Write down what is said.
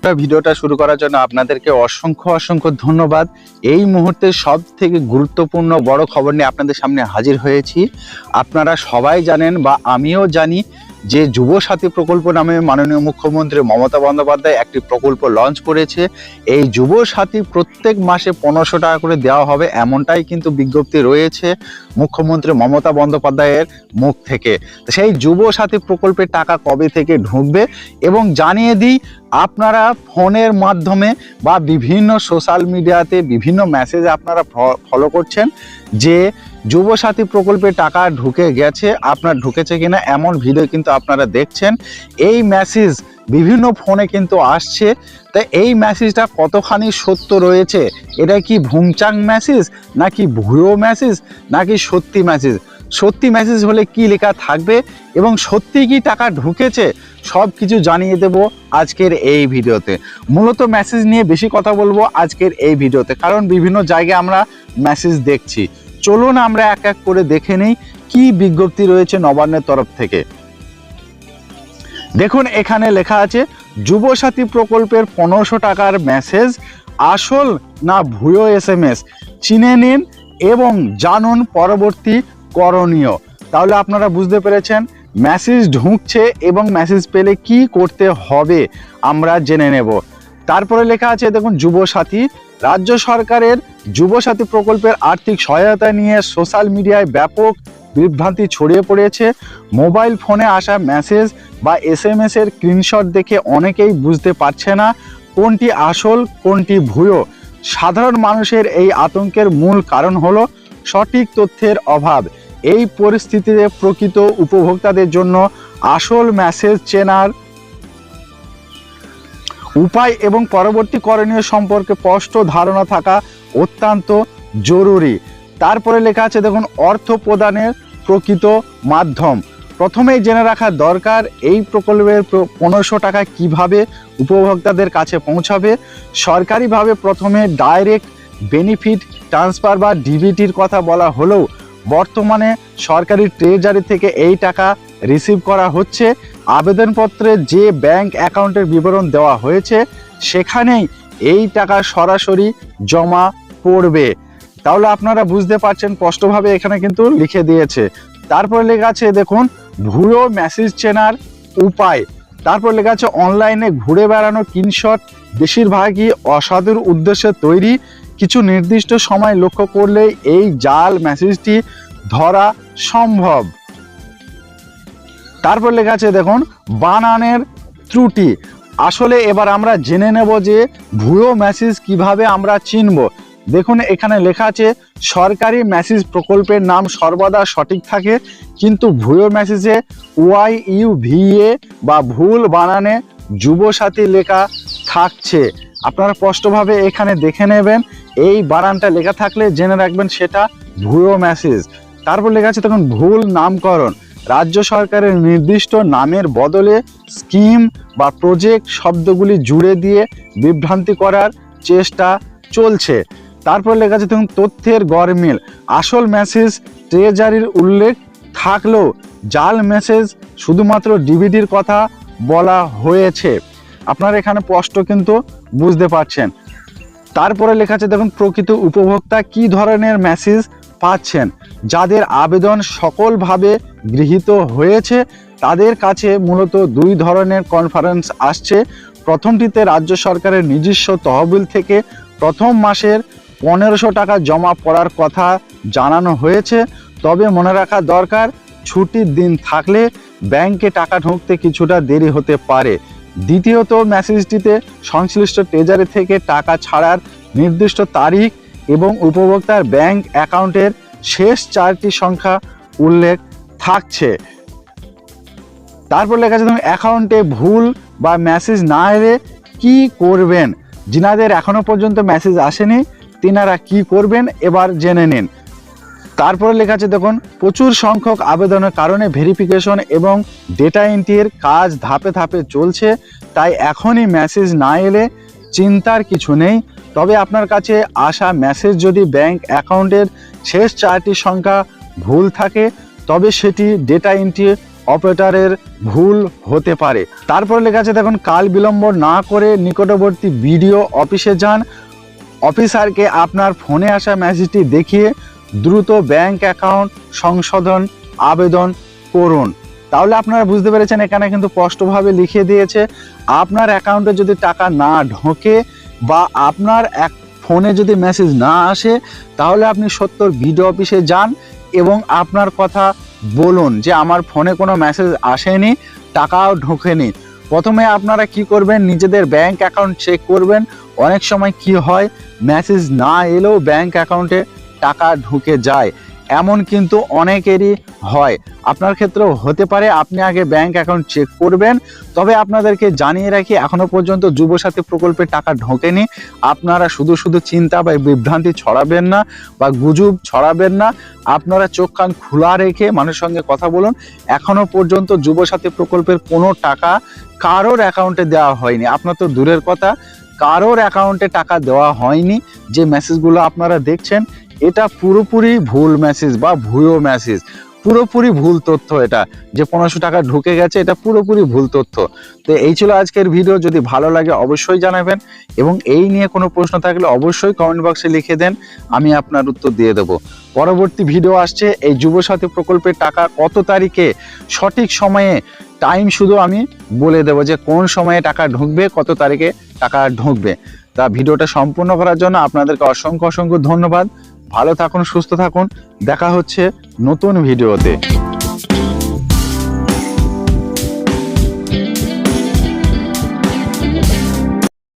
ভিডিওটা শুরু করার জন্য আপনাদেরকে অসংখ্য ধন্যবাদ। এই মুহূর্তে সব থেকে গুরুত্বপূর্ণ বড় খবর নিয়ে আপনাদের সামনে হাজির হয়েছি। আপনারা সবাই জানেন বা আমিও জানি যে যুবসাথী প্রকল্প নামে মাননীয় মুখ্যমন্ত্রী মমতা বন্দ্যোপাধ্যায় একটি প্রকল্প লঞ্চ করেছে। এই যুবসাথী প্রত্যেক মাসে 1500 টাকা করে দেওয়া হবে, এমনটাই কিন্তু বিজ্ঞপ্তি রয়েছে মুখ্যমন্ত্রী মমতা বন্দ্যোপাধ্যায়ের মুখ থেকে। সেই যুবসাথী প্রকল্পের টাকা কবে থেকে ঢুকবে এবং জানিয়ে দিই, আপনারা ফোনের মাধ্যমে বা বিভিন্ন সোশ্যাল মিডিয়াতে বিভিন্ন মেসেজ আপনারা ফলো করছেন যে যুবসাথী প্রকল্পে টাকা ঢুকে গেছে, আপনার ঢুকেছে কিনা এমন ভিডিও কিন্তু আপনারা দেখছেন। এই মেসেজ বিভিন্ন ফোনে কিন্তু আসছে। তা এই মেসেজটা কতখানি সত্য রয়েছে, এটা কি ভুমচাং মেসেজ নাকি ভুয়ো মেসেজ নাকি সত্যি মেসেজ? সত্যি মেসেজ হলে কি লেখা থাকবে এবং সত্যি কি টাকা ঢুকেছে, সব কিছু জানিয়ে দেব আজকের এই ভিডিওতে। মূলত মেসেজ নিয়ে বেশি কথা বলবো আজকের এই ভিডিওতে, কারণ বিভিন্ন জায়গায় আমরা মেসেজ দেখছি। চলুন আমরা এক এক করে দেখে নেই কি বিজ্ঞপ্তি রয়েছে নবান্নের তরফ থেকে। দেখুন, এখানে লেখা আছে যুবসাথী প্রকল্পের 1500 টাকার মেসেজ আসল না ভুয়ো SMS চিনে নিন এবং জানুন পরবর্তী করণীয়। তাহলে আপনারা বুঝতে পেরেছেন মেসেজ ঢুকছে এবং মেসেজ পেলে কি করতে হবে আমরা জেনে নেব। তারপরে লেখা আছে দেখুন, যুবসাথী রাজ্য সরকারের যুবসাথী প্রকল্পের আর্থিক সহায়তা নিয়ে সোশ্যাল মিডিয়ায় ব্যাপক বিভ্রান্তি ছড়িয়ে পড়েছে। মোবাইল ফোনে আসা মেসেজ বা SMS এর স্ক্রিনশট দেখে অনেকেই বুঝতে পারছে না কোনটি আসল কোনটি ভুয়ো। সাধারণ মানুষের এই আতঙ্কের মূল কারণ হলো সঠিক তথ্যের অভাব। এই পরিস্থিতিতে প্রকৃত উপভোক্তাদের জন্য আসল মেসেজ চেনার উপায় এবং পরবর্তী করণীয় সম্পর্কে স্পষ্ট ধারণা থাকা অত্যন্ত জরুরি। তারপরে লেখা আছে দেখুন, অর্থ প্রদানের প্রকৃত মাধ্যম। প্রথমেই জেনে রাখা দরকার এই প্রকল্পের 1500 টাকা কিভাবে উপভোক্তাদের কাছে পৌঁছাবে। সরকারিভাবে প্রথমে ডাইরেক্ট বেনিফিট ট্রান্সফার বা ডিবিটির কথা বলা হলেও বর্তমানে সরকারি ট্রেজারি থেকে এই টাকা রিসিভ করা হচ্ছে। আবেদনপত্রে যে ব্যাংক অ্যাকাউন্টের বিবরণ দেওয়া হয়েছে সেখানেই এই টাকা সরাসরি জমা পড়বে। তাহলে আপনারা বুঝতে পারছেন, স্পষ্টভাবে এখানে কিন্তু লিখে দিয়েছে। তারপর লেখা আছে দেখুন, ভুয়ো মেসেজ চেনার উপায়। তারপর লেখা আছে অনলাইনে ঘুরে বেড়ানো স্ক্রিনশট বেশিরভাগই অসাধুর উদ্দেশ্যে তৈরি। কিছু নির্দিষ্ট সময় লক্ষ্য করলে এই জাল মেসেজটি ধরা সম্ভব। তারপর লেখা আছে দেখুন, বানানের ত্রুটি। আসলে এবার আমরা জেনে নেব যে ভুয়ো মেসেজ কিভাবে আমরা চিনব। দেখুন, এখানে লেখা আছে সরকারি মেসেজ প্রকল্পের নাম সর্বদা সঠিক থাকে, কিন্তু ভুয়ো মেসেজে YUVA বা ভুল বানানে যুবসাথী লেখা থাকছে। আপনারা স্পষ্টভাবে এখানে দেখে নেবেন, এই বানানটা লেখা থাকলে জেনে রাখবেন সেটা ভুয়ো মেসেজ। তারপর লেখা আছে তখন ভুল নামকরণ। রাজ্য সরকারের নির্দিষ্ট নামের বদলে স্কিম বা প্রজেক্ট শব্দগুলি জুড়ে দিয়ে বিভ্রান্তি করার চেষ্টা চলছে। তারপর লেখা আছে দেখুন, তথ্যের গরমিল। আসল মেসেজ ট্রেজারির উল্লেখ থাকলেও জাল মেসেজ শুধুমাত্র ডিবিটির কথা বলা হয়েছে। আপনারা এখানে স্পষ্ট কিন্তু বুঝতে পারছেন। তারপরে লেখা আছে দেখুন, প্রকৃত উপভোক্তা কি ধরনের মেসেজ পাচ্ছেন। যাদের আবেদন সকলভাবে গৃহীত হয়েছে তাদের কাছে মূলত দুই ধরনের কনফারেন্স আসছে। প্রথমটিতে রাজ্য সরকারের নিজস্ব তহবিল থেকে প্রথম মাসের 1500 টাকা জমা পড়ার কথা জানানো হয়েছে, তবে মনে রাখা দরকার ছুটির দিন থাকলে ব্যাংকে টাকা ঢুকতে কিছুটা দেরি হতে পারে। দ্বিতীয়ত মেসেজটিতে সংশ্লিষ্ট ট্রেজারি থেকে টাকা ছাড়ার নির্দিষ্ট তারিখ এবং উপভোক্তার ব্যাংক অ্যাকাউন্টের শেষ 4টি সংখ্যা উল্লেখ থাকছে। তারপর লেখা আছে অ্যাকাউন্টে ভুল বা মেসেজ না এলে কি করবেন। যিনাদের এখনো পর্যন্ত মেসেজ আসেনি তিনারা কি করবেন এবার জেনে নিন। তারপরে লেখা আছে দেখুন, প্রচুর সংখ্যক আবেদনের কারণে ভেরিফিকেশন এবং ডেটা এন্ট্রির কাজ ধাপে ধাপে চলছে, তাই এখনই মেসেজ না এলে চিন্তার কিছু নেই। তবে আপনার কাছে আসা মেসেজ যদি ব্যাংক অ্যাকাউন্টের শেষ 4টি সংখ্যা ভুল থাকে তবে সেটি ডেটা এন্ট্রি অপারেটরের ভুল হতে পারে। তারপরে লেখা আছে দেখুন, কাল বিলম্ব না করে নিকটবর্তী বিডিও অফিসে যান, অফিসারকে আপনার ফোনে আসা মেসেজটি দেখিয়ে দ্রুত ব্যাংক অ্যাকাউন্ট সংশোধন আবেদন করুন। তাহলে আপনারা বুঝতে পেরেছেন, এখানে কিন্তু স্পষ্টভাবে লিখে দিয়েছে আপনার অ্যাকাউন্টে যদি টাকা না ঢোকে বা আপনার ফোনে যদি মেসেজ না আসে, তাহলে আপনি সত্তর বিডিও অফিসে যান এবং আপনার কথা বলুন যে আমার ফোনে কোনো মেসেজ আসেনি, টাকাও ঢোকেনি। প্রথমে আপনারা কি করবেন, নিজেদের ব্যাংক অ্যাকাউন্ট চেক করবেন। অনেক সময় কি হয়, মেসেজ না এলেও ব্যাংক অ্যাকাউন্টে টাকা ঢুকে যায়, এমন কিন্তু অনেকেরই হয়। আপনার ক্ষেত্রেও হতে পারে। আপনি আগে ব্যাংক অ্যাকাউন্ট চেক করবেন। তবে আপনাদেরকে জানিয়ে রাখি, এখনো পর্যন্ত যুবসাথী প্রকল্পে টাকা ঢোকেনি। আপনারা শুধু চিন্তা বা বিভ্রান্তি ছড়াবেন না বা গুজব ছড়াবেন না। আপনারা চোখ কান খোলা রেখে মানুষের সঙ্গে কথা বলুন। এখনো পর্যন্ত যুবসাথী প্রকল্পের কোনো টাকা কারোর অ্যাকাউন্টে দেওয়া হয়নি। আপনার তো দূরের কথা, কারোর অ্যাকাউন্টে টাকা দেওয়া হয়নি। যে মেসেজগুলো আপনারা দেখছেন, এটা পুরোপুরি ভুল মেসেজ বা ভুয়ো মেসেজ, পুরোপুরি ভুল তথ্য। এটা যে 1500 টাকা ঢুকে গেছে, এটা পুরোপুরি ভুল তথ্য। তো এই ছিল আজকের ভিডিও। যদি ভালো লাগে অবশ্যই জানাবেন এবং এই নিয়ে কোনো প্রশ্ন থাকলে অবশ্যই কমেন্ট বক্সে লিখে দেন, আমি আপনার উত্তর দিয়ে দেবো। পরবর্তী ভিডিও আসছে এই যুবসাথী প্রকল্পের টাকা কত তারিখে, সঠিক সময়ে টাইম শুধু আমি বলে দেবো যে কোন সময়ে টাকা ঢুকবে, কত তারিখে টাকা ঢুকবে। তা ভিডিওটা সম্পূর্ণ করার জন্য আপনাদেরকে অসংখ্য ধন্যবাদ। ভালো থাকুন, সুস্থ থাকুন। দেখা হচ্ছে নতুন ভিডিওতে।